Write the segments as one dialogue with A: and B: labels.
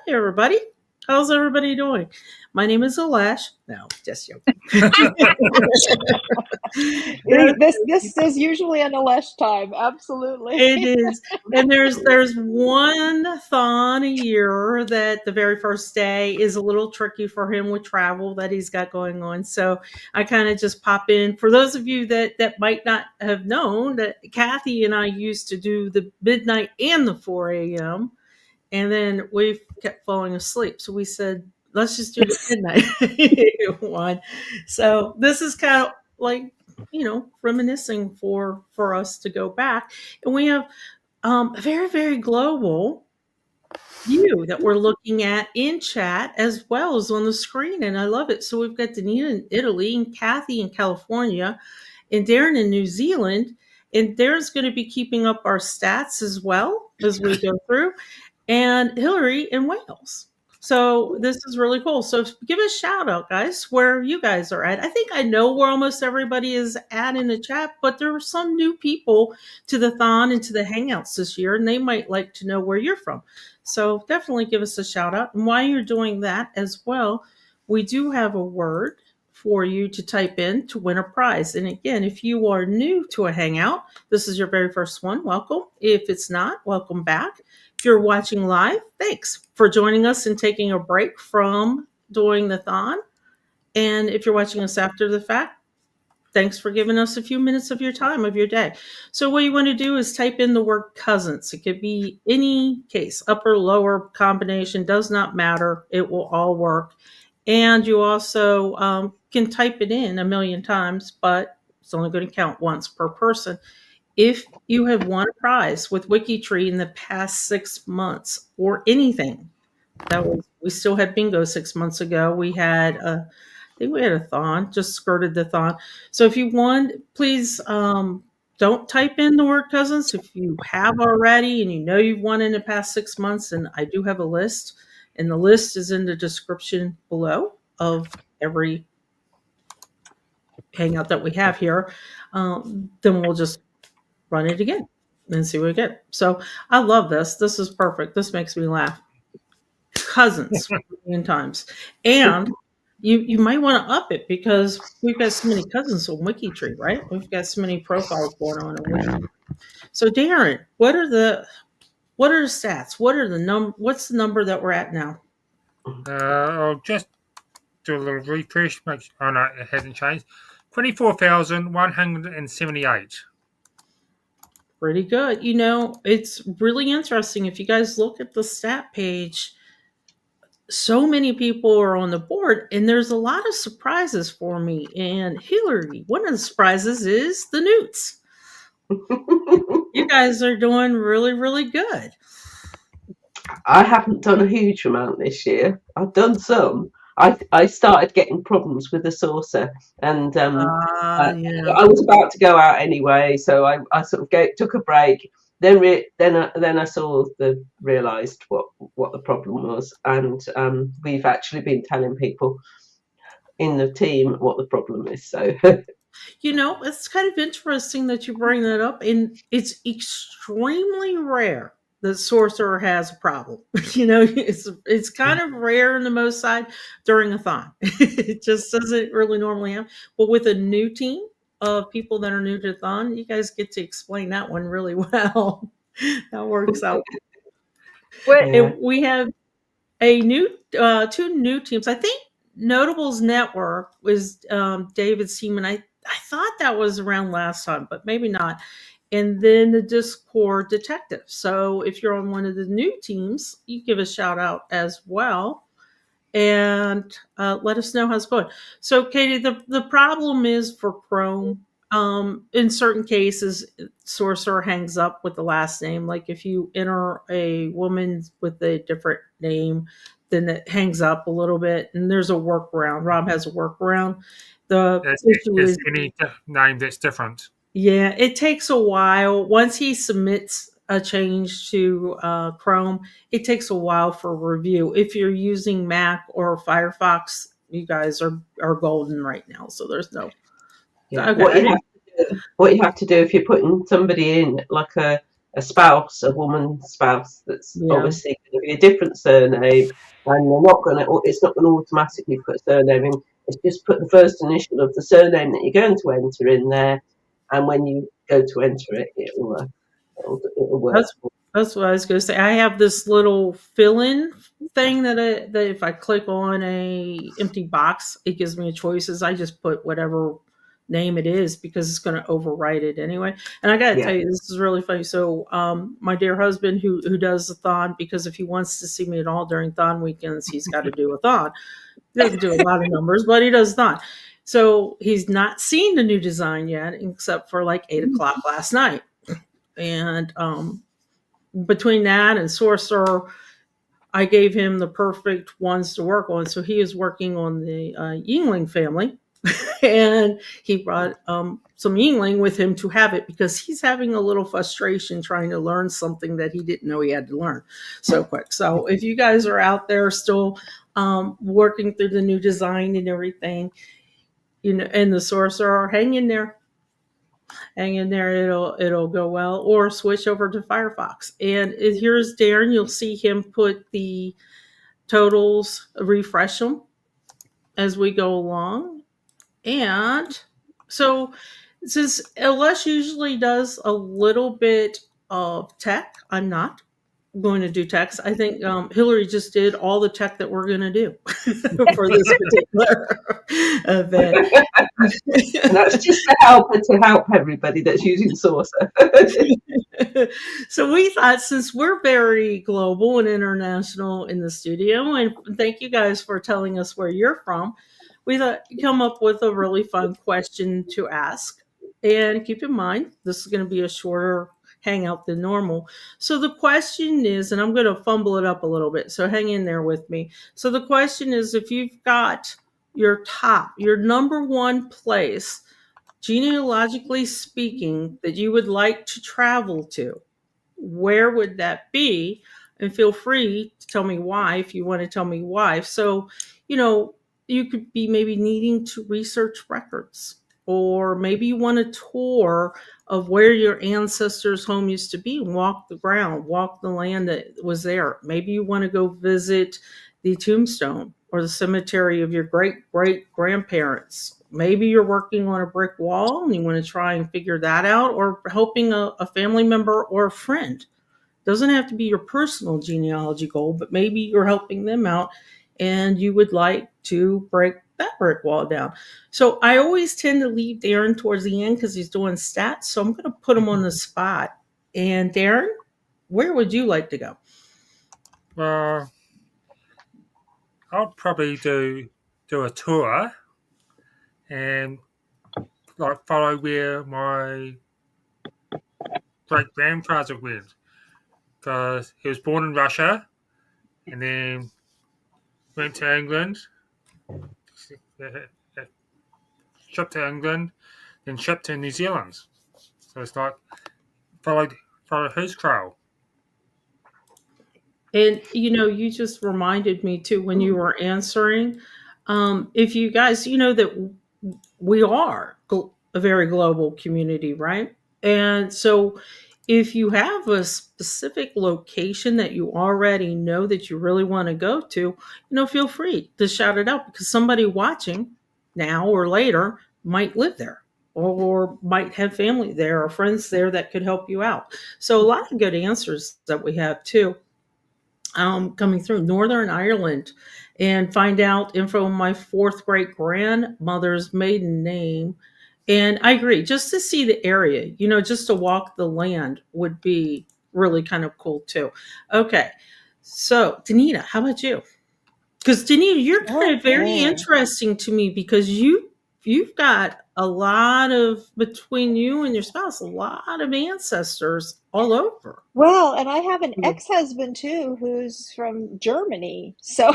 A: Hey, everybody. How's everybody doing? My name is Alash. No, just joking.
B: This is usually an Alesh time. Absolutely.
A: It is. And there's one thon a year that the very first day is a little tricky for him with travel that he's got going on. So I kind of just pop in. For those of you that might not have known, that Kathy and I used to do the midnight and the 4 a.m. And then we kept falling asleep. So we said, let's just do the midnight one. So this is kind of like, reminiscing for us to go back. And we have a very, very global view that we're looking at in chat as well as on the screen. And I love it. So we've got Danita in Italy and Kathy in California and Darren in New Zealand. And Darren's going to be keeping up our stats as well as we go through. And Hillary in Wales. So this is really cool. So give a shout out, guys, where you guys are at. I think I know where almost everybody is at in the chat, but there are some new people to the Thon and to the Hangouts this year, and they might like to know where you're from. So definitely give us a shout out. And while you're doing that as well, we do have a word for you to type in to win a prize. And again, if you are new to a Hangout, this is your very first one, welcome. If it's not, welcome back. If you're watching live, thanks for joining us and taking a break from doing the Thon. And if you're watching us after the fact, thanks for giving us a few minutes of your time, of your day. So what you want to do is type in the word cousins. It could be any case, upper, lower combination, does not matter. It will all work. And you also can type it in a million times, but it's only going to count once per person. If you have won a prize with WikiTree in the past 6 months or anything, we still had bingo 6 months ago. We had I think we had a thon, just skirted the thon. So if you won, please don't type in the word cousins. If you have already and you know you've won in the past 6 months, and I do have a list, and the list is in the description below of every hangout that we have here, then we'll just run it again and see what we get. So I love this. This is perfect. This makes me laugh. Cousins, million times. And you might want to up it because we've got so many cousins on WikiTree, right? We've got so many profiles going on. So Darren, what are the stats? What's the number that we're at now?
C: I'll just do a little refresh. No, it hasn't changed. 24,178.
A: Pretty good. It's really interesting. If you guys look at the stat page, so many people are on the board, and there's a lot of surprises for me. And Hillary, one of the surprises is the newts. You guys are doing really, really good.
D: I haven't done a huge amount this year. I've done some. I started getting problems with the saucer, and I was about to go out anyway, so I sort of took a break. Then I realised what the problem was, and we've actually been telling people in the team what the problem is. So
A: it's kind of interesting that you bring that up, and it's extremely rare the sorcerer has a problem. It's kind of rare in the most side during a thon. It just doesn't really normally happen. But with a new team of people that are new to thon, you guys get to explain that one really well. That works out. And we have a new two new teams. I think Notables Network was David's team, and I thought that was around last time, but maybe not. And then the Discord Detective. So if you're on one of the new teams, you give a shout out as well. And let us know how it's going. So, Katie, the problem is for Chrome. In certain cases, Sorcerer hangs up with the last name. Like if you enter a woman with a different name, then it hangs up a little bit. And there's a workaround. Rob has a workaround. The issue is
C: any name that's different.
A: Yeah, it takes a while. Once he submits a change to Chrome, it takes a while for review. If you're using Mac or Firefox, you guys are golden right now. So there's no.
D: Yeah. Okay. What you have to do if you're putting somebody in like a a spouse, a woman's spouse, that's
A: Yeah.
D: obviously going to be a different surname, and they're not going to. It's not going to automatically put a surname in. It's just put the first initial of the surname that you're going to enter in there, and when you go to enter it, it'll work.
A: That's what I was going to say. I have this little fill-in thing that if I click on a empty box, it gives me choices. I just put whatever name it is because it's going to overwrite it anyway. And I got to tell you, this is really funny. So, my dear husband, who does the thon, because if he wants to see me at all during thon weekends, he's got to do a thon. He doesn't do a lot of numbers, but he does thon. So he's not seen the new design yet, except for like 8:00 last night. And between that and Sorcerer, I gave him the perfect ones to work on. So he is working on the Yingling family, and he brought some Yingling with him to have it because he's having a little frustration trying to learn something that he didn't know he had to learn so quick. So if you guys are out there still working through the new design and everything, and the Sorcerer, hang in there. It'll go well, or switch over to Firefox. And here's Darren. You'll see him put the totals, refresh them as we go along. And so since LS usually does a little bit of tech, I'm not going to do text. I think Hillary just did all the tech that we're going to do for this particular event.
D: And that's just to help everybody that's using Saucer.
A: So we thought, since we're very global and international in the studio, and thank you guys for telling us where you're from, we thought come up with a really fun question to ask. And keep in mind, this is going to be a shorter hangout than normal. So the question is, and I'm going to fumble it up a little bit, so hang in there with me. So the question is, if you've got your number one place, genealogically speaking, that you would like to travel to, where would that be? And feel free to tell me why if you want to tell me why. So, you could be maybe needing to research records, or maybe you want a tour of where your ancestors' home used to be and walk the ground, walk the land that was there. Maybe you want to go visit the tombstone or the cemetery of your great-great-grandparents. Maybe you're working on a brick wall and you want to try and figure that out, or helping a family member or a friend. Doesn't have to be your personal genealogy goal, but maybe you're helping them out and you would like to break that brick wall down. So I always tend to leave Darren towards the end because he's doing stats. So I'm going to put him on the spot. And Darren, where would you like to go?
C: Well, I'll probably do a tour and follow where my great grandfather went, because he was born in Russia and then went to England, shipped to England, then shipped to New Zealand. So it's like follow his trail.
A: And you just reminded me too when you were answering. If you guys, that we are a very global community, right? And so if you have a specific location that you already know that you really want to go to, feel free to shout it out, because somebody watching now or later might live there, or might have family there or friends there that could help you out. So a lot of good answers that we have too. Coming through Northern Ireland, and find out info on my fourth great grandmother's maiden name. And I agree, just to see the area, just to walk the land would be really kind of cool too. Okay. So Danita, how about you? Because Danita, you're kind of very interesting to me, because you've got a lot of, between you and your spouse, a lot of ancestors all over.
B: Well, and I have an ex-husband too, who's from Germany. So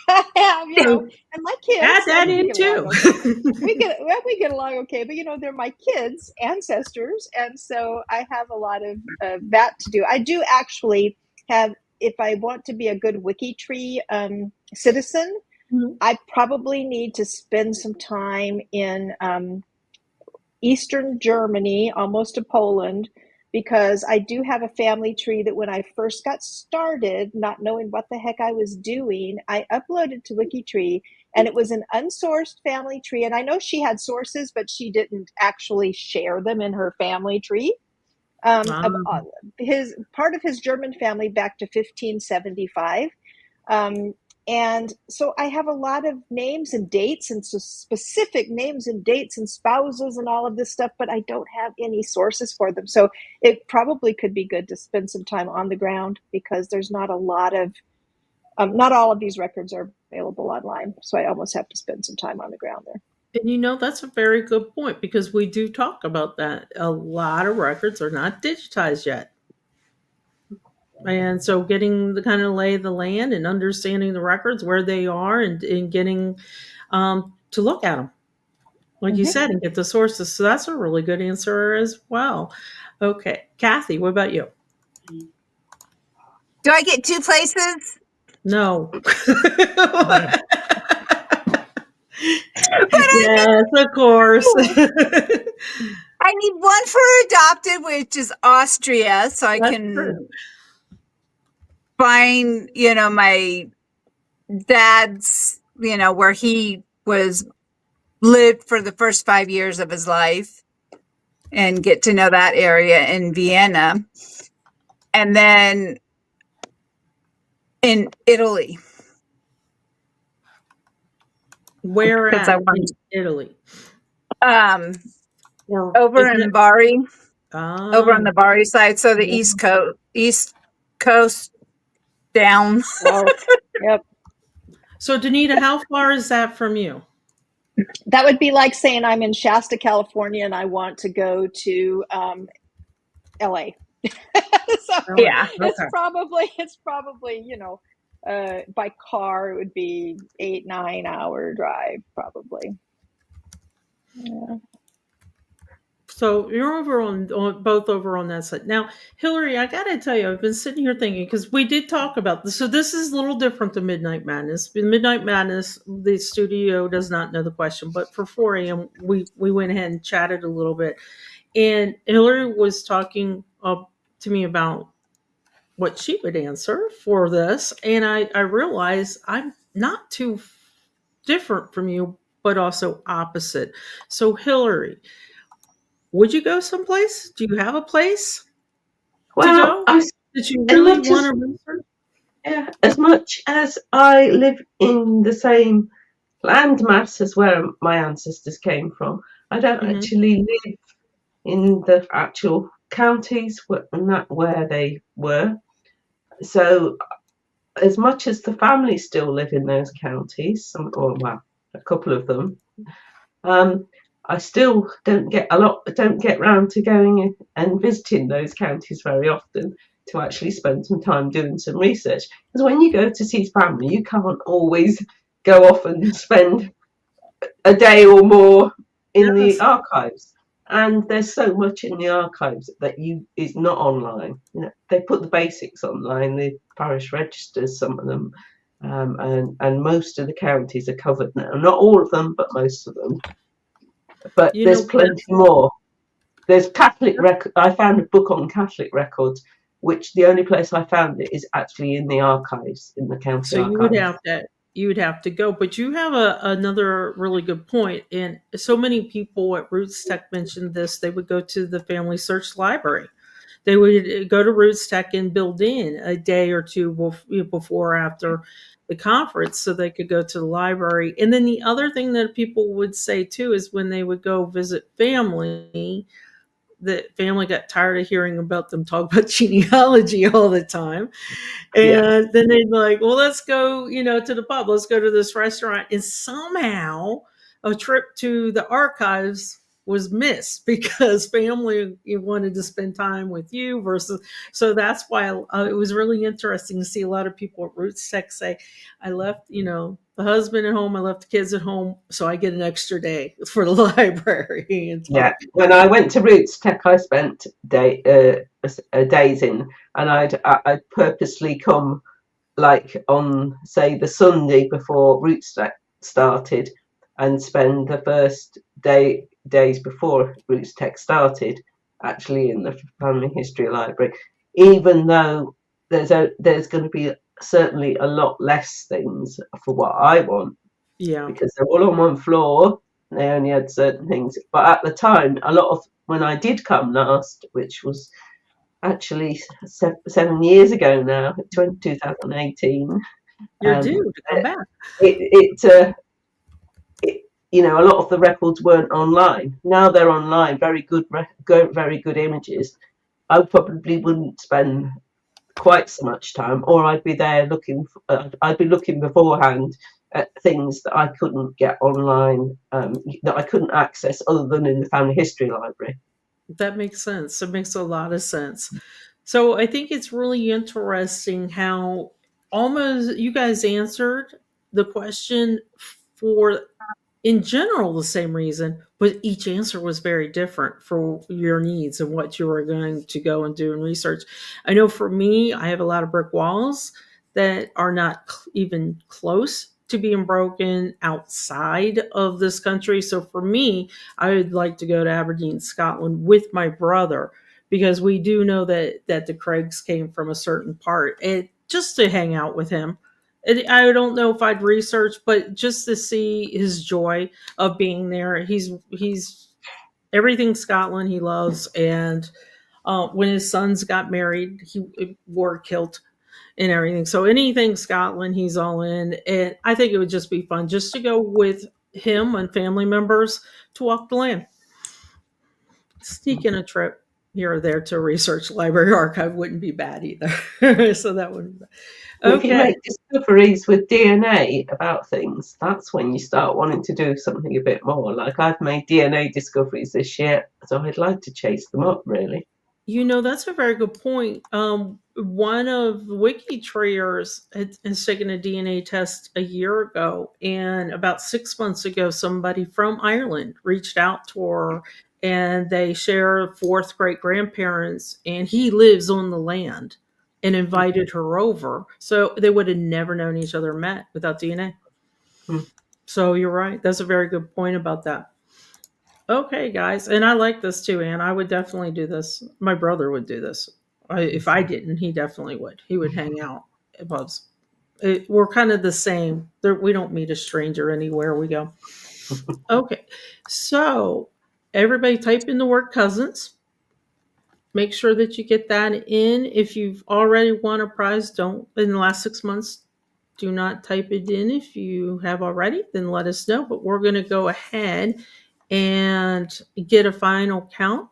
B: I have, and my kids.
A: Add that in too.
B: We get along okay, but they're my kids' ancestors, and so I have a lot of that to do. I do actually have, if I want to be a good WikiTree citizen, I probably need to spend some time in Eastern Germany, almost to Poland, because I do have a family tree that when I first got started, not knowing what the heck I was doing, I uploaded to WikiTree, and it was an unsourced family tree. And I know she had sources, but she didn't actually share them in her family tree. His part of his German family back to 1575. And so I have a lot of names and dates, and so specific names and dates and spouses and all of this stuff, but I don't have any sources for them. So it probably could be good to spend some time on the ground, because there's not a lot of, not all of these records are available online. So I almost have to spend some time on the ground there.
A: And that's a very good point, because we do talk about that. A lot of records are not digitized yet. And so getting the kind of lay of the land and understanding the records, where they are, and getting to look at them, like you said, and get the sources. So that's a really good answer as well. Okay. Kathy, what about you?
E: Do I get 2 places?
A: No. Yes, of course.
E: I need one for adopted, which is Austria, so I can find, my dad's, where he lived for the first 5 years of his life, and get to know that area in Vienna. And then in Italy.
A: Where at in Italy?
E: Over in Bari. Over on the Bari side, so the East Coast down.
B: Yep.
A: So, Danita, how far is that from you?
B: That would be like saying I'm in Shasta, California, and I want to go to LA. So
E: yeah,
B: it's probably by car it would be 8-9 hour drive probably. Yeah.
A: So you're both over on that side. Now, Hillary, I got to tell you, I've been sitting here thinking, because we did talk about this. So this is a little different than Midnight Madness. In Midnight Madness, the studio does not know the question, but for 4 a.m., we went ahead and chatted a little bit. And Hillary was talking to me about what she would answer for this. And I realized I'm not too different from you, but also opposite. So, Hillary, would you go someplace? Do you have a place to go that you really want to research?
D: Yeah, as much as I live in the same landmass as where my ancestors came from, I don't actually live in the actual counties where they were. So as much as the family still live in those counties, a couple of them, I still don't get round to going and visiting those counties very often to actually spend some time doing some research. Because when you go to see family, you can't always go off and spend a day or more in the archives. And there's so much in the archives that is not online. They put the basics online, the parish registers, some of them, and most of the counties are covered now. Not all of them, but most of them. But there's plenty more. There's Catholic record. I found a book on Catholic records, which the only place I found it is actually in the archives, in the county archives.
A: So you would have to go. But you have another really good point. And so many people at Roots Tech mentioned this. They would go to the Family Search Library. They would go to Roots Tech and build in a day or two before or after the conference so they could go to the library. And then the other thing that people would say too is when they would go visit family, the family got tired of hearing about them talk about genealogy all the time. And then they'd be like, well, let's go, to the pub. Let's go to this restaurant. And somehow a trip to the archives was missed because family wanted to spend time with you versus. So that's why it was really interesting to see a lot of people at Roots Tech say, I left, the husband at home, I left the kids at home, so I get an extra day for the library. And
D: when I went to Roots Tech, I spent days in, and I'd purposely come like on, say, the Sunday before Roots Tech started, and spend the first days before Roots Tech started actually in the Family History Library, even though there's going to be certainly a lot less things for what I want, because they're all on one floor. They only had certain things. But at the time, a lot of, when I did come last, which was actually 7 years ago now, 2018.
A: You're due to come back.
D: You know, a lot of the records weren't online. Now they're online, very good images. I probably wouldn't spend quite so much time, or I'd be there looking. I'd be looking beforehand at things that I couldn't get online, that I couldn't access other than in the Family History Library.
A: That makes sense. It makes a lot of sense. So I think it's really interesting how almost you guys answered the question for, in general, the same reason, but each answer was very different for your needs and what you were going to go and do and research. I know for me, I have a lot of brick walls that are not even close to being broken outside of this country. So for me, I would like to go to Aberdeen, Scotland with my brother, because we do know that the Craigs came from a certain part, and just to hang out with him. I don't know if I'd research, but just to see his joy of being there. He's everything Scotland he loves, and when his sons got married, he wore a kilt and everything. So anything Scotland, he's all in. And I think it would just be fun just to go with him and family members to walk the land. Sneak in a trip here or there to a research library archive wouldn't be bad either. So that wouldn't be bad. Okay.
D: If you make discoveries with DNA about things, that's when you start wanting to do something a bit more. Like I've made DNA discoveries this year, so I'd like to chase them up, really.
A: You know, that's a very good point. One of WikiTreeers has taken a DNA test a year ago, and about 6 months ago, somebody from Ireland reached out to her, and they share fourth great grandparents, and he lives on the land, and invited her over. So they would have never known each other, met without DNA. So you're right. That's a very good point about that. Okay, guys. And I like this too, Anne. I would definitely do this. My brother would do this. If I didn't, he definitely would. He would hang out. We're kind of the same. We don't meet a stranger anywhere we go. Okay. So everybody type in the word cousins. Make sure that you get that in. If you've already won a prize, in the last 6 months, do not type it in. If you have already, then let us know. But we're going to go ahead and get a final count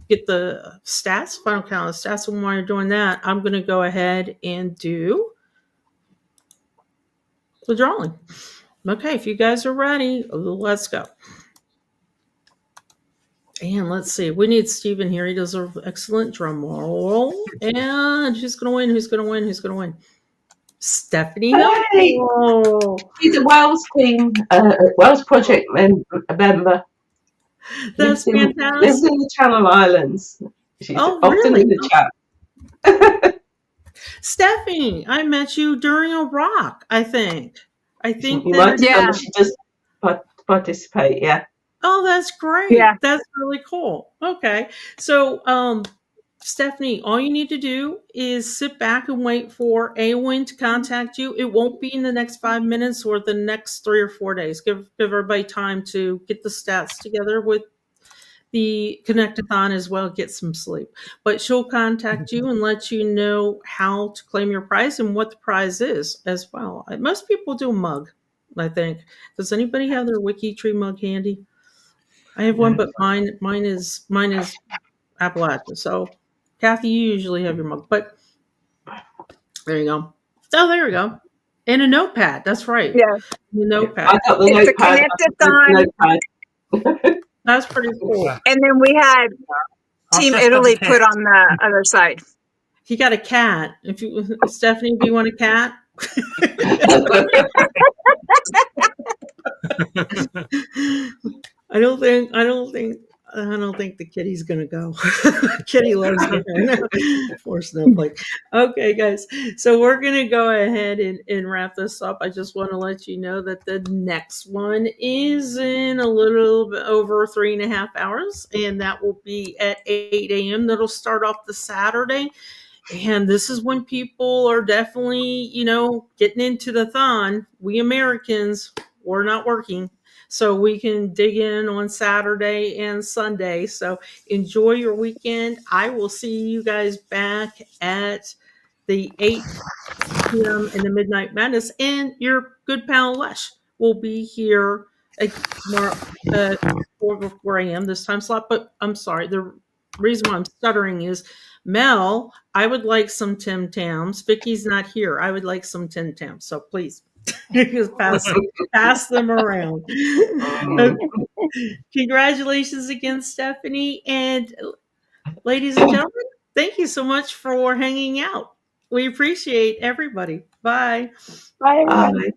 A: get the stats, final count of the stats. And while you're doing that, I'm going to go ahead and do the drawing. Okay, if you guys are ready, let's go. And let's see. We need Stephen here. He does an excellent drum roll. And who's going to win? Who's going to win? Who's going to win? Stephanie.
D: Hey! She's a Wales team, Wales project member.
A: That's fantastic.
D: Lives in the Channel Islands. She's often in the chat.
A: Stephanie, I met you during a rock, I think.
D: You might have she just participate, yeah.
A: Oh, that's great. Yeah. That's really cool. Okay. So, Stephanie, all you need to do is sit back and wait for AWIN to contact you. It won't be in the next 5 minutes or the next 3 or 4 days. Give everybody time to get the stats together with the Connectathon as well, get some sleep. But she'll contact you and let you know how to claim your prize and what the prize is as well. Most people do a mug, I think. Does anybody have their WikiTree mug handy? I have one, but mine is Appalachia. So, Kathy, you usually have your mug, but there you go. Oh, there we go. And a notepad. That's right.
E: Yeah.
A: The notepad.
D: I got the
E: notepad.
A: That's pretty cool.
E: And then we had Team Italy put on the other side.
A: He got a cat. Stephanie, do you want a cat? I don't think I don't think the kitty's gonna go. Kitty loves her. Poor Snowflake. Okay, guys. So we're gonna go ahead and wrap this up. I just want to let you know that the next one is in a little bit over 3.5 hours, and that will be at 8 a.m. That'll start off the Saturday. And this is when people are definitely, getting into the thon. We Americans, we're not working. So we can dig in on Saturday and Sunday. So enjoy your weekend. I will see you guys back at the 8 p.m. in the Midnight Madness. And your good pal Lesh will be here tomorrow at 4 a.m. this time slot. But I'm sorry, the reason why I'm stuttering is Mel, I would like some Tim Tams. Vicky's not here. I would like some Tim Tams. So please just pass them around. Congratulations again, Stephanie. And ladies and gentlemen, thank you so much for hanging out. We appreciate everybody. Bye.
B: Bye, everyone.
D: Bye.